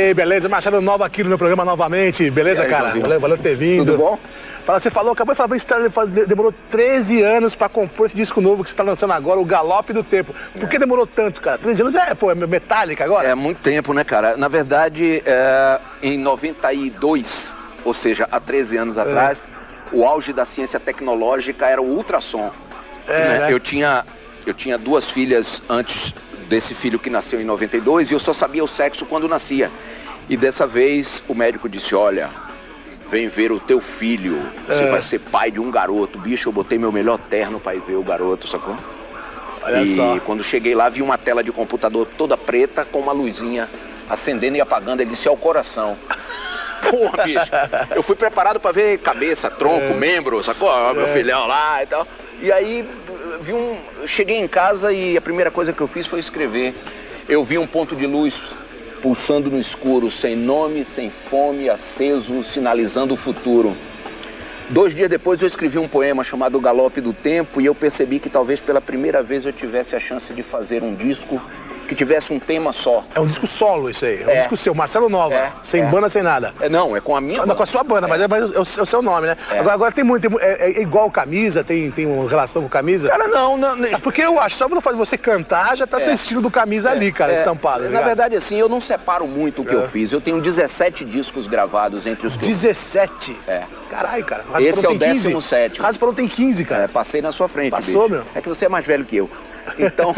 aí, beleza? Machado Nova aqui no meu programa novamente. Beleza, aí, cara? Valeu por ter vindo. Tudo bom? Você falou, acabou de falar, você demorou 13 anos pra compor esse disco novo que você tá lançando agora, o Galope do Tempo. Por que demorou tanto, cara? 13 anos é Metallica agora? É muito tempo, né, cara? Na verdade, em 92, ou seja, há 13 anos atrás, o auge da ciência tecnológica era o ultrassom. Né? Eu tinha duas filhas antes desse filho que nasceu em 92 e eu só sabia o sexo quando nascia. E dessa vez o médico disse, olha, vem ver o teu filho, você vai ser pai de um garoto. Bicho, eu botei meu melhor terno pra ir ver o garoto, sacou? Olha só. Quando cheguei lá, vi uma tela de computador toda preta com uma luzinha acendendo e apagando. Ele disse, é o coração. Porra, bicho, eu fui preparado pra ver cabeça, tronco, membro, sacou? Meu filhão lá e tal. E aí, cheguei em casa e a primeira coisa que eu fiz foi escrever. Eu vi um ponto de luz pulsando no escuro, sem nome, sem fome, aceso, sinalizando o futuro. 2 dias depois eu escrevi um poema chamado Galope do Tempo e eu percebi que talvez pela primeira vez eu tivesse a chance de fazer um disco que tivesse um tema só. É um disco solo isso aí, é um disco seu, Marcelo Nova, sem banda, sem nada. Não, é com a minha banda. Não, com a sua banda, mas é o seu nome, né? Agora tem muito, é igual Camisa, tem uma relação com Camisa? Cara, não. Porque eu acho, só quando você cantar, já tá seu estilo do Camisa ali, cara, estampado. Na verdade, assim, eu não separo muito o que eu fiz. Eu tenho 17 discos gravados entre os 17? Caralho, cara. Esse é o 17º. Rádio Parou tem 15, cara. Passei na sua frente, Passou, bicho. meu. É que você é mais velho que eu. Então,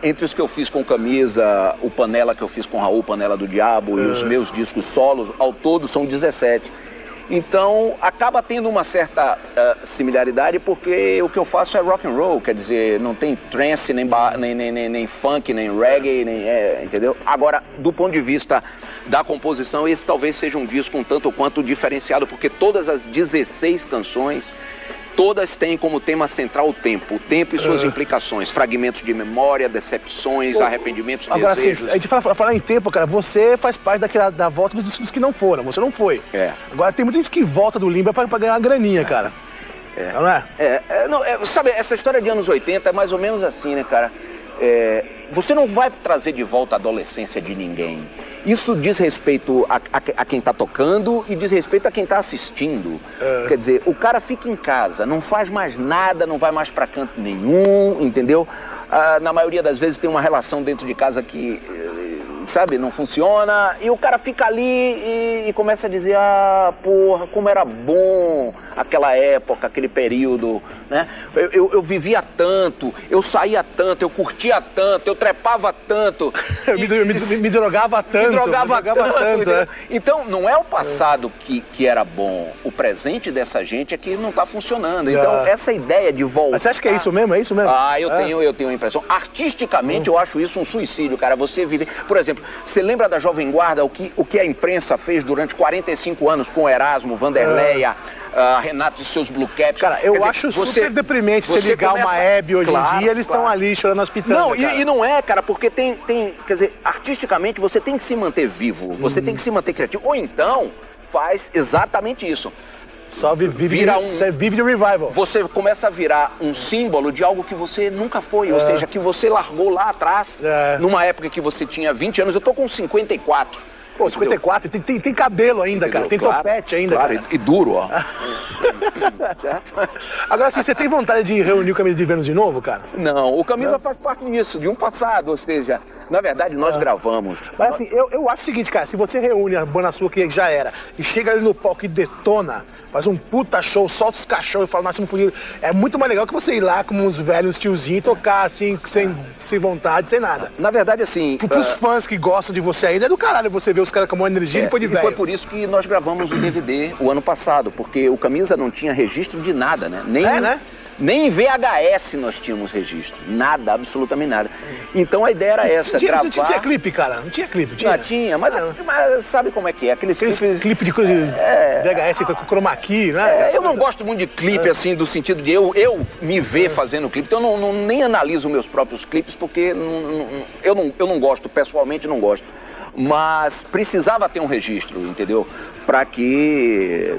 entre os que eu fiz com Camisa, o Panela que eu fiz com Raul, Panela do Diabo, e os meus discos solos, ao todo são 17. Então, acaba tendo uma certa similaridade, porque o que eu faço é rock and roll, quer dizer, não tem trance, nem funk, nem reggae, entendeu? Agora, do ponto de vista da composição, esse talvez seja um disco um tanto quanto diferenciado, porque todas as 16 canções, todas têm como tema central o tempo e suas implicações, fragmentos de memória, decepções, arrependimentos, agora, desejos. Assim, a gente falar em tempo, cara, você faz parte da volta dos discos que não foram, você não foi. Agora tem muita gente que volta do limbo pra ganhar uma graninha, cara. Não é? Sabe, essa história de anos 80 é mais ou menos assim, né, cara? Você não vai trazer de volta a adolescência de ninguém. Isso diz respeito a quem está tocando e diz respeito a quem está assistindo. Quer dizer, o cara fica em casa, não faz mais nada, não vai mais para canto nenhum, entendeu? Na maioria das vezes tem uma relação dentro de casa que, sabe, não funciona. E o cara fica ali e começa a dizer, porra, como era bom aquela época, aquele período, né? Eu vivia tanto, eu saía tanto, eu curtia tanto, eu trepava tanto. me drogava tanto. Me drogava tanto. Então, não é o passado que era bom. O presente dessa gente é que não está funcionando. Então, essa ideia de voltar... Mas você acha que é isso mesmo? É isso mesmo? Eu tenho a impressão. Artisticamente, eu acho isso um suicídio, cara. Você vive... Por exemplo, você lembra da Jovem Guarda, o que a imprensa fez durante 45 anos com o Erasmo, Vanderleia, Renato e seus Blue Caps? Cara, eu acho super deprimente você ligar uma Hebe hoje em dia, eles estão ali chorando as pitangas. Não, e não é, cara, porque tem... Quer dizer, artisticamente você tem que se manter vivo, você tem que se manter criativo. Ou então, faz exatamente isso. Só vive de revival. Você começa a virar um símbolo de algo que você nunca foi, ou seja, que você largou lá atrás, numa época que você tinha 20 anos. Eu tô com 54. Pô, 54, tem cabelo ainda, cara, tem topete ainda, cara. E duro, ó. Agora, assim, você tem vontade de reunir o Camisa de Vênus de novo, cara? Não, o Camisa faz parte disso, de um passado, ou seja, na verdade nós gravamos. Mas assim, eu acho o seguinte, cara, se você reúne a banda sua que já era, e chega ali no palco e detona, faz um puta show, solta os cachorros e fala, nós não podíamos... É muito mais legal que você ir lá como uns velhos tiozinhos e tocar assim, sem vontade, sem nada. Na verdade, assim... Pros fãs que gostam de você ainda, é do caralho você ver os caras com uma energia depois de velho. E foi por isso que nós gravamos o DVD o ano passado, porque o Camisa não tinha registro de nada, né? Nem em VHS nós tínhamos registro. Nada, absolutamente nada. Então a ideia era essa, gravar... Não tinha clipe, cara? Não tinha clipe? Tinha? Não, tinha, mas sabe como é que é? Aqueles clipe de coisa de VHS com chroma key, né? Eu não gosto muito de clipe, assim, do sentido de eu me ver fazendo clipe. Então eu nem analiso meus próprios clipes, porque eu não gosto, pessoalmente não gosto. Mas precisava ter um registro, entendeu? Pra que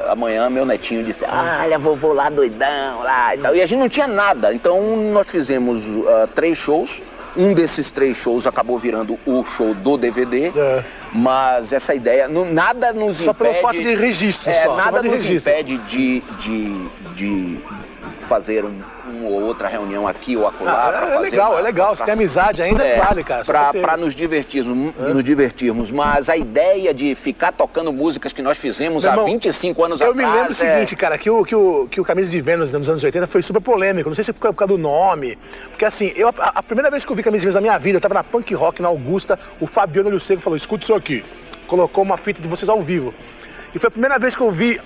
amanhã meu netinho disse, olha, vovô lá doidão, lá e tal. E a gente não tinha nada, então nós fizemos 3 shows Um desses 3 shows acabou virando o show do DVD, mas essa ideia, nada nos impede... Só pelo fato de registro, nada nos impede de fazer uma ou outra reunião aqui ou acolá. É legal, se tem amizade ainda, vale, cara. Pra nos divertirmos, mas a ideia de ficar tocando músicas que nós fizemos há 25 anos atrás... Eu me lembro o seguinte, cara, que o Camisa de Vênus nos anos 80 foi super polêmico, não sei se foi por causa do nome, porque assim, a primeira vez que eu vi Camisa de Vênus na minha vida, eu tava na Punk Rock, na Augusta, o Fabiano Lucego falou, escuta isso aqui, colocou uma fita de vocês ao vivo, e foi a primeira vez que eu vi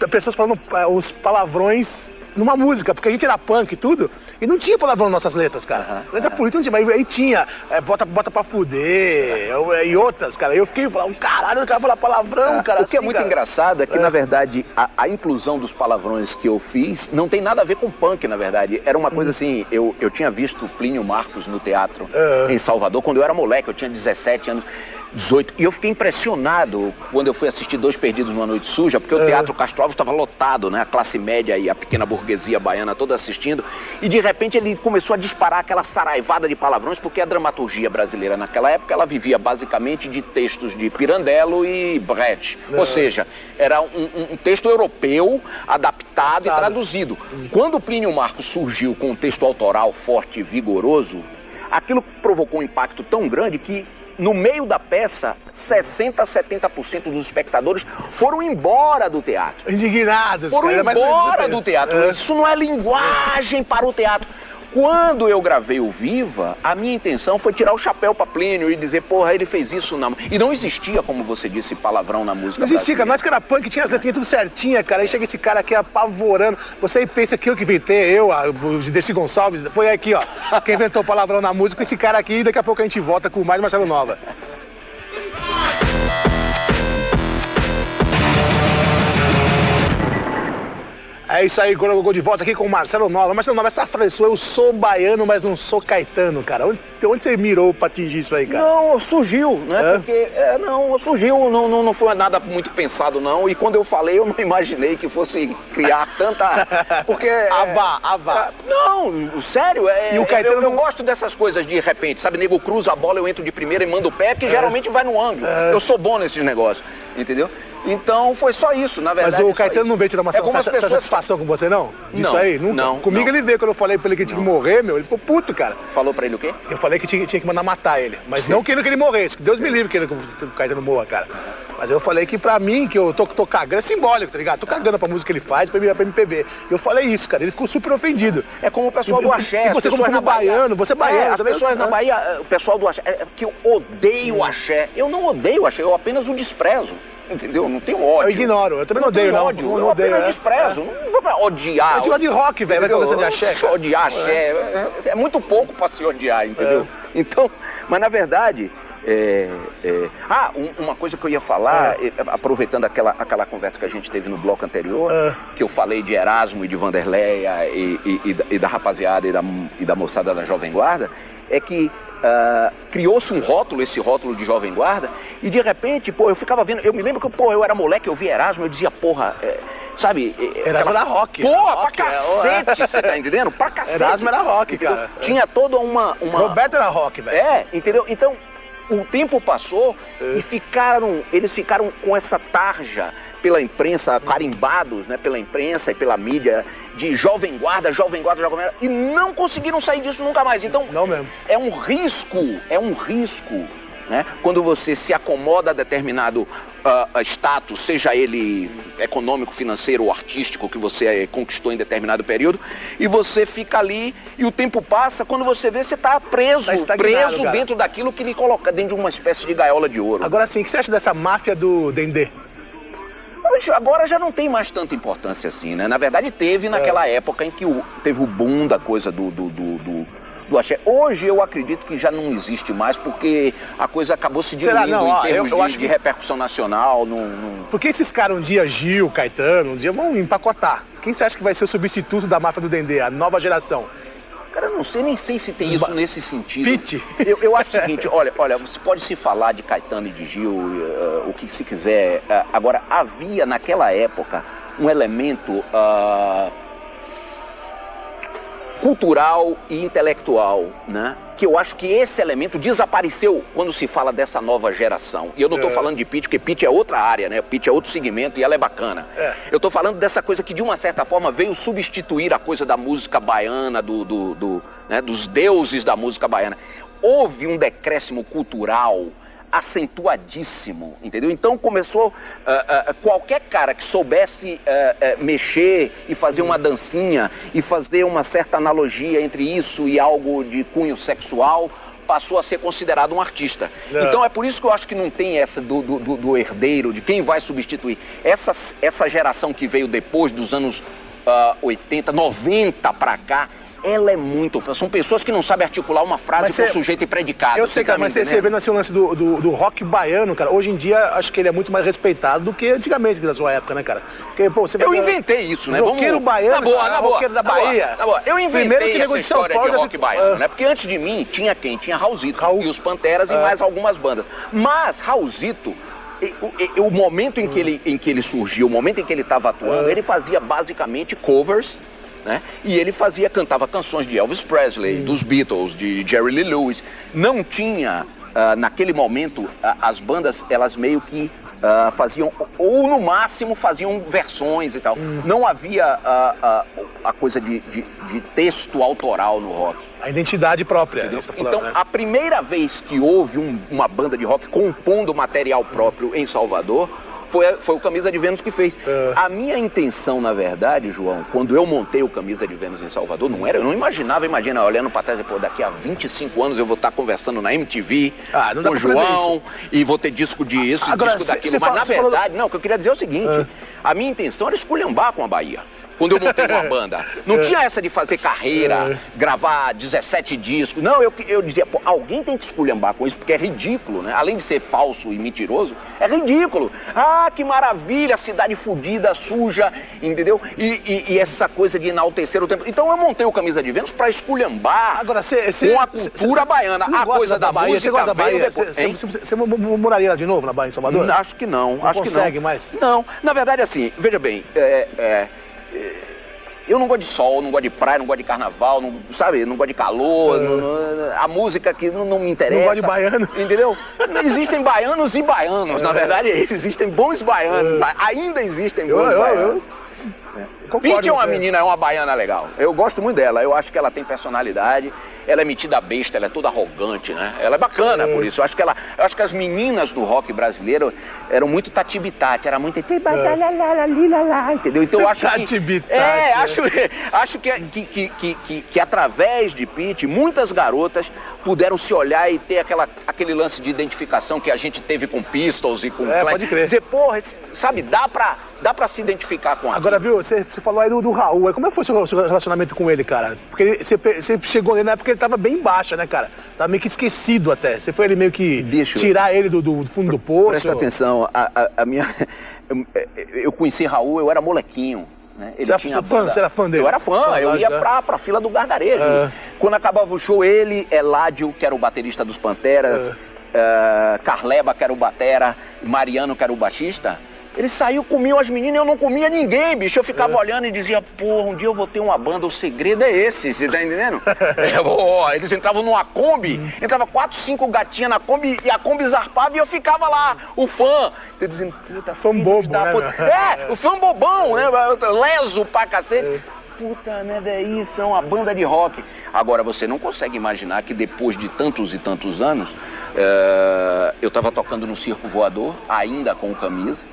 pessoas falando os palavrões numa música, porque a gente era punk e tudo, e não tinha palavrão nas nossas letras, cara. Letra política não tinha, mas aí tinha, bota pra fuder, e outras, cara. Eu fiquei falando, caralho, o cara fala palavrão, cara. O que é muito engraçado é que, na verdade, a inclusão dos palavrões que eu fiz não tem nada a ver com punk, na verdade. Era uma coisa assim, eu tinha visto Plínio Marcos no teatro em Salvador, quando eu era moleque, eu tinha 17 anos. 18. E eu fiquei impressionado quando eu fui assistir Dois Perdidos numa Noite Suja, porque o Teatro Castro Alves estava lotado, né? A classe média e a pequena burguesia baiana toda assistindo. E de repente ele começou a disparar aquela saraivada de palavrões, porque a dramaturgia brasileira naquela época ela vivia basicamente de textos de Pirandello e Brecht. Ou seja, era um texto europeu adaptado e traduzido. Quando o Plínio Marcos surgiu com um texto autoral forte e vigoroso, aquilo provocou um impacto tão grande que no meio da peça, 60% a 70% dos espectadores foram embora do teatro. Indignados. Foram embora do teatro. Isso não é linguagem para o teatro. Quando eu gravei o Viva, a minha intenção foi tirar o chapéu pra Plínio e dizer, porra, ele fez isso na... E não existia, como você disse, palavrão na música. Não existia, cara. Nós que era punk, tinha as letrinhas tudo certinha, cara. Aí chega esse cara aqui apavorando. Você aí pensa que eu que inventei, o Desi Gonçalves, foi aqui, ó. Quem inventou palavrão na música, esse cara aqui, e daqui a pouco a gente volta com mais Marcelo Nova. É isso aí, agora eu vou de volta aqui com o Marcelo Nova. Marcelo Nova, essa frase sua, eu sou baiano, mas não sou caetano, cara. Onde você mirou pra atingir isso aí, cara? Não, surgiu, né? Porque, surgiu, não foi nada muito pensado, não. E quando eu falei, eu não imaginei que fosse criar tanta... Porque... Avá. Não, sério, e o Caetano eu gosto dessas coisas de repente, sabe? Nego cruza a bola, eu entro de primeira e mando o pé, que geralmente vai no ângulo. Eu sou bom nesses negócios, entendeu? Então foi só isso, na verdade. Mas o Caetano não veio te dar uma satisfação com você, não? Disso não, aí? Nunca? Não. Comigo ele veio, quando eu falei pra ele que tinha que morrer, meu, ele ficou puto, cara. Falou pra ele o quê? Eu falei que tinha que mandar matar ele. Mas não querendo que ele morresse, que Deus me livre que o Caetano morra, cara. Mas eu falei que pra mim, que eu tô cagando, é simbólico, tá ligado? Tô cagando pra música que ele faz, pra MPB. Eu falei isso, cara, ele ficou super ofendido. É como o pessoal do axé. E você como baiano, você é baiano. As pessoas na Bahia, o pessoal do axé, que eu odeio o axé. Eu não odeio o axé, eu apenas o desprezo. Entendeu? Não tenho ódio. Eu ignoro, eu também não odeio, não. Ódio, eu apenas desprezo. Não vou pra odiar. Eu gosto de rock, velho. Vai ter de axé, cara. Odiar axé. É muito pouco pra se odiar, entendeu? Então, mas na verdade... uma coisa que eu ia falar, aproveitando aquela conversa que a gente teve no bloco anterior, que eu falei de Erasmo e de Vanderleia e da rapaziada e da moçada da Jovem Guarda, é que criou-se um rótulo, esse rótulo de Jovem Guarda, e de repente, eu ficava vendo, eu me lembro que, eu era moleque, eu via Erasmo, eu dizia, sabe... Erasmo era rock. Pra cacete, você tá entendendo? Pra cacete. Erasmo era rock, cara. Tinha toda uma... Roberto era rock, velho. Entendeu? Então... O tempo passou e eles ficaram com essa tarja pela imprensa, carimbados, né, pela imprensa e pela mídia, de Jovem Guarda, e não conseguiram sair disso nunca mais. Então, não mesmo. É um risco, né, quando você se acomoda a determinado status, seja ele econômico, financeiro ou artístico, que você conquistou em determinado período, e você fica ali e o tempo passa, quando você vê, você está preso dentro daquilo que lhe coloca dentro de uma espécie de gaiola de ouro. Agora sim, o que você acha dessa máfia do Dendê? Agora já não tem mais tanta importância assim, né? Na verdade teve naquela época em que teve o boom da coisa do axé. Hoje eu acredito que já não existe mais, porque a coisa acabou se diluindo em termos de repercussão nacional. Porque esses caras um dia, Gil, Caetano, um dia vão empacotar. Quem você acha que vai ser o substituto da máfia do Dendê, a nova geração? Cara, eu não sei, nem sei se tem isso nesse sentido. Pete. Eu acho o seguinte, olha, você pode se falar de Caetano e de Gil, o que se quiser. Agora, havia naquela época um elemento cultural e intelectual, né? Que eu acho que esse elemento desapareceu quando se fala dessa nova geração. E eu não estou falando de Pitty, porque Pitty é outra área, né? Pitty é outro segmento e ela é bacana. Eu estou falando dessa coisa que, de uma certa forma, veio substituir a coisa da música baiana, né? Dos deuses da música baiana. Houve um decréscimo cultural acentuadíssimo, entendeu? Então começou, qualquer cara que soubesse mexer e fazer uma dancinha e fazer uma certa analogia entre isso e algo de cunho sexual, passou a ser considerado um artista. Então é por isso que eu acho que não tem essa do herdeiro, de quem vai substituir. Essa geração que veio depois dos anos 80, 90 pra cá, ela é muito... São pessoas que não sabem articular uma frase com sujeito e predicado. Eu sei, cara, mas você vendo assim o lance do rock baiano, cara, hoje em dia acho que ele é muito mais respeitado do que antigamente, da sua época, né, cara? Porque, pô, você eu inventei isso, né? Roqueiro baiano, roqueiro da Bahia. Eu inventei essa história de rock baiano, né? Porque antes de mim tinha quem? Tinha Raulzito e os Panteras e mais algumas bandas. Mas Raulzito... O momento em que ele surgiu, o momento em que ele estava atuando, ele fazia basicamente covers, né? E ele cantava canções de Elvis Presley, dos Beatles, de Jerry Lee Lewis. Não tinha, naquele momento, as bandas, elas meio que faziam, ou no máximo faziam versões e tal. Não havia a coisa de texto autoral no rock. A identidade própria. Então, a primeira vez que houve uma banda de rock compondo material próprio em Salvador, foi o Camisa de Vênus que fez. A minha intenção, na verdade, João, quando eu montei o Camisa de Vênus em Salvador, eu não imaginava, olhando pra trás, pô, daqui a 25 anos eu vou estar conversando na MTV com o João e vou ter disco disso, disco daquilo. Mas, na verdade, o que eu queria dizer é o seguinte, a minha intenção era esculhambar com a Bahia. Quando eu montei uma banda. Não tinha essa de fazer carreira, gravar 17 discos. Não, eu dizia, pô, alguém tem que esculhambar com isso, porque é ridículo, né? Além de ser falso e mentiroso, é ridículo. Ah, que maravilha, cidade fodida, suja, entendeu? E essa coisa de enaltecer o tempo. Então eu montei o Camisa de Vênus pra esculhambar com a cultura baiana. A coisa da Bahia, você gosta da Bahia? Você moraria lá de novo, na Bahia, em Salvador? Acho que não. Não consegue mais? Não, na verdade, assim, veja bem, eu não gosto de sol, não gosto de praia, não gosto de carnaval, não gosto de calor, a música que não me interessa. Não gosto de baiano. Entendeu? Existem baianos e baianos, na verdade é isso, existem bons baianos, ainda existem bons baianos. Pitty é uma menina, é uma baiana legal. Eu gosto muito dela, eu acho que ela tem personalidade, ela é metida besta, ela é toda arrogante, né? Ela é bacana por isso. Eu acho que as meninas do rock brasileiro eram muito tati-bitati, era muito entendeu? Então eu acho que através de Pitty, muitas garotas puderam se olhar e ter aquele lance de identificação que a gente teve com Pistols e com pode crer. Dizer, porra, sabe, dá pra se identificar com Agora, viu, você falou aí do Raul, como é que foi o seu relacionamento com ele, cara? Porque você chegou nele na época que ele tava bem baixa, né, cara? Tava meio que esquecido até. Você foi ele meio que tirar ele do fundo do poço? Presta atenção, eu conheci Raul, eu era molequinho. Né? Ele tinha banda. Você era fã dele? Eu era fã, eu ia pra fila do gargarejo. Quando acabava o show, ele, Eládio, que era o baterista dos Panteras, Carleba, que era o batera, Mariano, que era o baixista, ele saiu, comiam as meninas, eu não comia ninguém, bicho. Eu ficava olhando e dizia, porra, um dia eu vou ter uma banda, o segredo é esse, você tá entendendo? Eles entravam numa Kombi, entrava 4, 5 gatinhas na Kombi e a Kombi zarpava e eu ficava lá, o fã. Eu dizia, puta, fã bobo, né? O fã bobão, né? Leso pra cacete. Puta merda, é isso, é uma banda de rock. Agora, você não consegue imaginar que depois de tantos e tantos anos, eu tava tocando no Circo Voador, ainda com Camisa,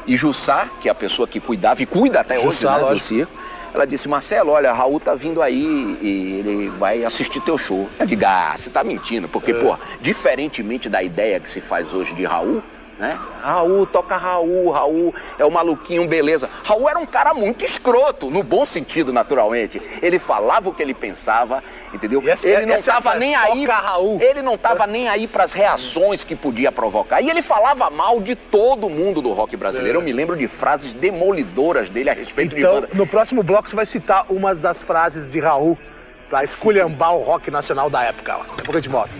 e Jussá, que é a pessoa que cuidava e cuida até hoje, né, do circo, ela disse, Marcelo, olha, Raul tá vindo aí e ele vai assistir teu show. Eu digo, você tá mentindo, porque, pô, diferentemente da ideia que se faz hoje de Raul, né? Raul, toca Raul é o maluquinho, beleza. Raul era um cara muito escroto, no bom sentido, naturalmente. Ele falava o que ele pensava, entendeu? Ele não tava nem aí, ele não tava nem aí pras reações que podia provocar. E ele falava mal de todo mundo do rock brasileiro. Eu me lembro de frases demolidoras dele a respeito de banda. No próximo bloco você vai citar uma das frases de Raul pra esculhambar o rock nacional da época. Daqui a pouco a gente volta.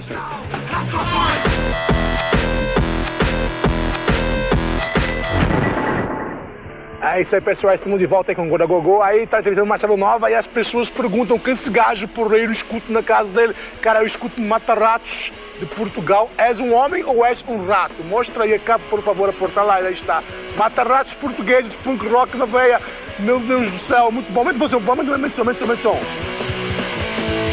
Aí sai pessoal, estamos de volta aí com o Gorda Gogô, aí tá entrevistando o Marcelo Nova e as pessoas perguntam que esse gajo porreiro escuta na casa dele. Cara, eu escuto Mata-Ratos de Portugal. És um homem ou és um rato? Mostra aí, cá, por favor, a porta lá, aí está. Mata-Ratos portugueses, punk rock na veia. Meu Deus do céu, muito bom, muito bom, muito som.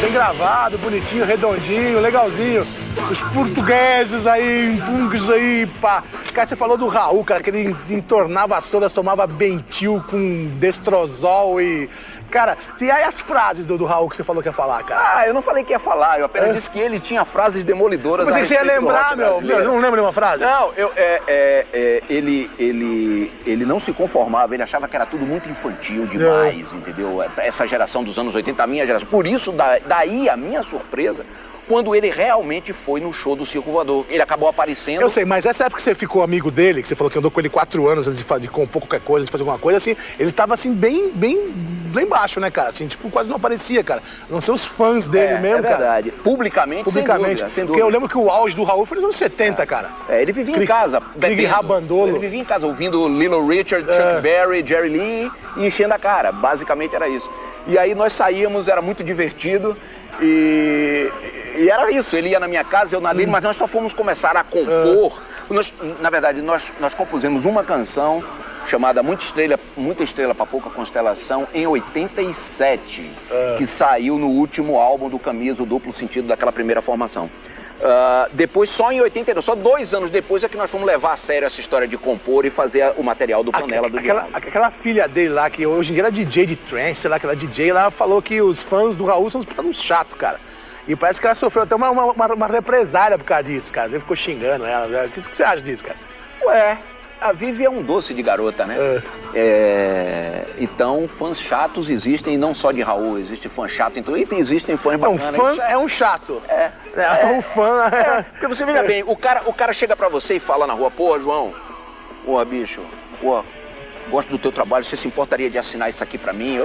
Bem gravado, bonitinho, redondinho, legalzinho. Os portugueses aí, punks aí, pá. Cara, você falou do Raul, cara, que ele entornava todas, tomava Bentil com Destrozol e... Cara, e aí as frases do Raul que você falou que ia falar, cara? Ah, eu não falei que ia falar, eu apenas disse que ele tinha frases demolidoras. Mas você ia lembrar, meu, eu não lembro de uma frase. Não, ele não se conformava, ele achava que era tudo muito infantil demais, entendeu? Essa geração dos anos 80, a minha geração. Por isso, daí a minha surpresa, quando ele realmente foi no show do Circo Voador. Ele acabou aparecendo... Eu sei, mas essa época que você ficou amigo dele, que você falou que andou com ele 4 anos antes de compor qualquer coisa, antes de fazer alguma coisa, assim, ele tava assim, bem baixo, né, cara? Assim, tipo, quase não aparecia, cara. Não ser os fãs dele mesmo, cara. É verdade. Publicamente, sem dúvida. Porque eu lembro que o auge do Raul foi nos anos 70, cara. Ele vivia em casa, bebendo. Rabandolo. Ele vivia em casa, ouvindo Little Richard, Chuck Berry, Jerry Lee e enchendo a cara. Basicamente era isso. E aí nós saíamos, era muito divertido. E era isso, ele ia na minha casa, eu na dele, mas nós só fomos começar a compor. Na verdade, nós compusemos uma canção chamada Muita Estrela pra Pouca Constelação em 87, que saiu no último álbum do Camisa, o Duplo Sentido daquela primeira formação. Depois, só em 82, só 2 anos depois é que nós fomos levar a sério essa história de compor e fazer o material do Panela do Diabo. Aquela filha dele lá, que hoje em dia era DJ de trance, sei lá, aquela DJ lá, falou que os fãs do Raul são uns chatos, cara. E parece que ela sofreu até uma represália por causa disso, cara. Ele ficou xingando ela. O que você acha disso, cara? Ué, a Vivi é um doce de garota, né? Então, fãs chatos existem, não só de Raul, existe fã chato, então existem fãs bacanas. Um fã é um chato. Um fã... Porque você veja bem, o cara chega pra você e fala na rua, porra, João, porra, bicho, porra, gosto do teu trabalho, você se importaria de assinar isso aqui pra mim?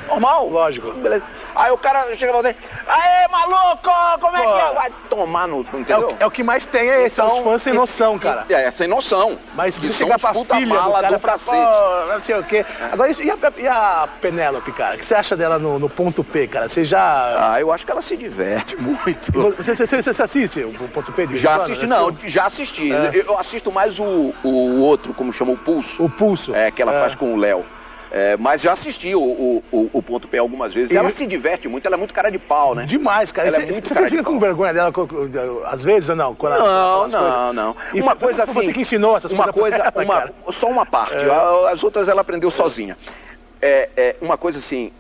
Normal. Lógico. Beleza. Aí o cara chega pra você, aê, maluco, como é que é? Vai tomar no... Entendeu? É o que mais tem, são os fãs sem noção, cara. Sem noção. Mas se você chegar pra filha do cara, não sei o quê. Agora, e a Penélope, cara? O que você acha dela no ponto P, cara? Você já... eu acho que ela se diverte muito. Você assiste o ponto P? Já assisti. Eu assisto mais o outro, como chama, o Pulso. O Pulso. Que ela faz com o Léo. Mas já assisti o ponto P algumas vezes. Ela se diverte muito, ela é muito cara de pau, né? Demais, cara. Você fica com vergonha dela às vezes ou não? Não. Uma coisa assim... Você que ensinou essas coisas pra ela, só uma parte. As outras ela aprendeu sozinha. Uma coisa assim,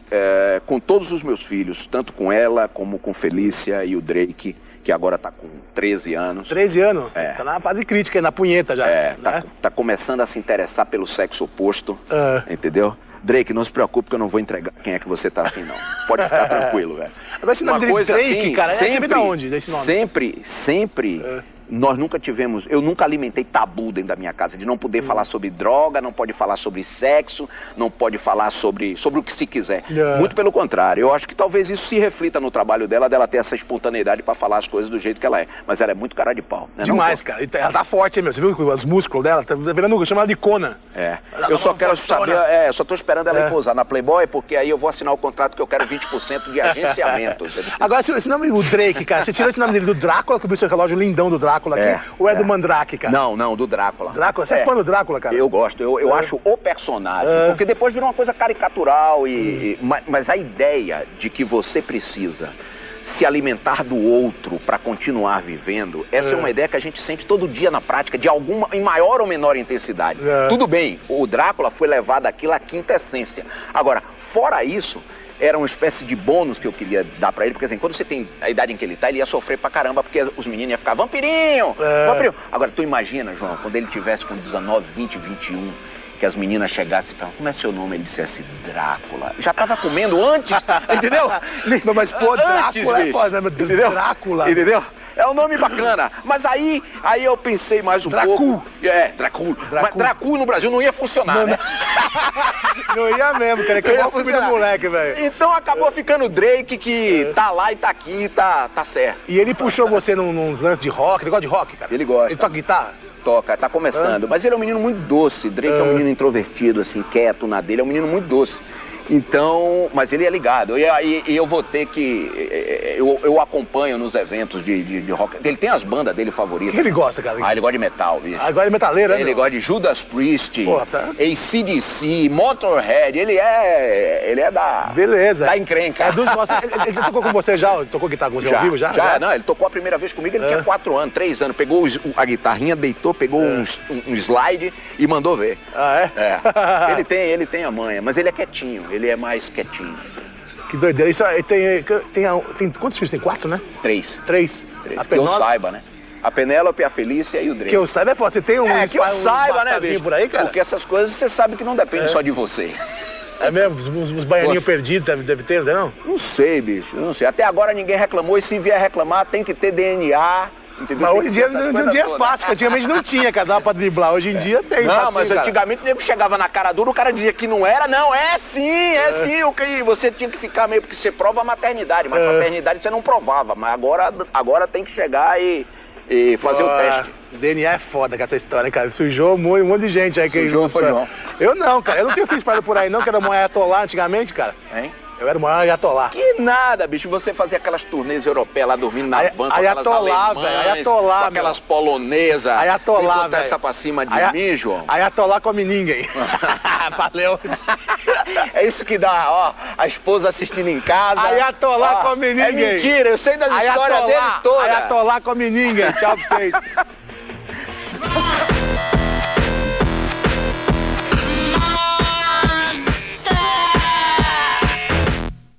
com todos os meus filhos, tanto com ela como com Felícia e o Drake, que agora tá com 13 anos. 13 anos? Tá na fase crítica, na punheta já. Né? Tá começando a se interessar pelo sexo oposto, entendeu? Drake, não se preocupe que eu não vou entregar quem é que você tá assim, não. Pode ficar tranquilo, velho. Agora esse nome dele, Drake, assim, cara, sempre da onde, desse nome? Sempre. Nós nunca tivemos, eu nunca alimentei tabu dentro da minha casa, de não poder falar sobre droga, não pode falar sobre sexo, não pode falar sobre o que se quiser. Muito pelo contrário, eu acho que talvez isso se reflita no trabalho dela ter essa espontaneidade pra falar as coisas do jeito que ela é. Mas ela é muito cara de pau, né? Demais, cara. Ela tá forte, meu. Você viu os músculos dela? Tá virando, chama ela de Conan. Eu só quero saber, só tô esperando ela pousar na Playboy, porque aí eu vou assinar o contrato que eu quero 20% de agenciamento. Agora, esse nome, o Drake, cara, você tirou esse nome dele do Drácula, que viu seu relógio lindão do Drácula aqui, ou é do Mandrake, cara? Não, do Drácula. Drácula? Você é fã do Drácula, cara? Eu gosto, eu acho o personagem, porque depois virou uma coisa caricatural, mas a ideia de que você precisa se alimentar do outro para continuar vivendo, essa é uma ideia que a gente sente todo dia na prática, em maior ou menor intensidade. Tudo bem, o Drácula foi levado àquilo à quinta essência. Agora, fora isso, era uma espécie de bônus que eu queria dar pra ele, porque assim, quando você tem a idade em que ele tá, ele ia sofrer pra caramba, porque os meninos iam ficar, vampirinho! Agora, tu imagina, João, quando ele tivesse com 19, 20, 21, que as meninas chegassem e falavam, como é seu nome? Ele dissesse Drácula. Já tava comendo antes, entendeu? Não, mas pô, Drácula antes, entendeu? Drácula. Entendeu? É um nome bacana, mas aí eu pensei mais um pouco... Dracul. Mas Dracul no Brasil não ia funcionar, né? Não ia mesmo, cara, que é o filme do moleque, velho. Então acabou ficando o Drake, que tá lá e tá aqui, tá certo. E ele puxou você nos lances de rock, ele gosta de rock, cara? Ele gosta. Ele toca guitarra? toca, tá começando. Mas ele é um menino muito doce. Drake é um menino introvertido, assim, quieto na dele. É um menino muito doce. Então, mas ele é ligado. E eu vou ter que... Eu acompanho nos eventos de rock. Ele tem as bandas dele favoritas. O que ele gosta, cara? Ah, ele gosta de metal, bicho. Ah, ele gosta de metaleiro, né? Ele gosta de Judas Priest, Pô, tá. AC/DC, Motorhead. Ele é da... Beleza. Da encrenca. É dos nossos. Ele tocou com você já? Tocou guitarra com você ao vivo já? Já, não. Ele tocou a primeira vez comigo, ele tinha 4 anos, 3 anos. Pegou a guitarrinha, deitou, pegou um slide e mandou ver. Ah, é? Ele tem a manha, mas ele é quietinho. Ele é mais quietinho. Que doideira. Isso aí tem quantos filhos? Tem 4, né? 3. 3. Que eu saiba, né? A Penélope, a Felícia e o Drake. Que eu saiba, você tem um... que eu saiba, né, bicho? Por aí, cara? Porque essas coisas você sabe que não depende só de você. É mesmo? Os baianinhos perdidos deve ter, não? Não sei, bicho. Não sei. Até agora ninguém reclamou e se vier reclamar tem que ter DNA... Entendeu? Mas hoje em dia é fácil, antigamente não tinha, cara, dava pra driblar, hoje em dia tem. Não, mas antigamente o nego chegava na cara dura, o cara dizia que não era, não, é sim, o que você tinha que ficar meio, porque você prova a maternidade, mas paternidade você não provava, mas agora tem que chegar e fazer o teste. DNA é foda com essa história, cara, sujou um monte de gente aí. Sujou, foi bom. Eu não, cara, eu não tenho filho espalhado por aí não, que era uma ayatolá antigamente, cara. Hein? Eu era o maior ayatolá. Que nada, bicho. Você fazia aquelas turnês europeias lá dormindo na van com aquelas alemãs, ayatolá, com aquelas polonesas. Ayatolá, velho. Essa pra cima de mim, João. Ayatolá come ninguém. Valeu. É isso que dá, ó. A esposa assistindo em casa. Ayatolá come ninguém. É mentira, eu sei das histórias dele todas. Ayatolá come ninguém. Tchau pra vocês.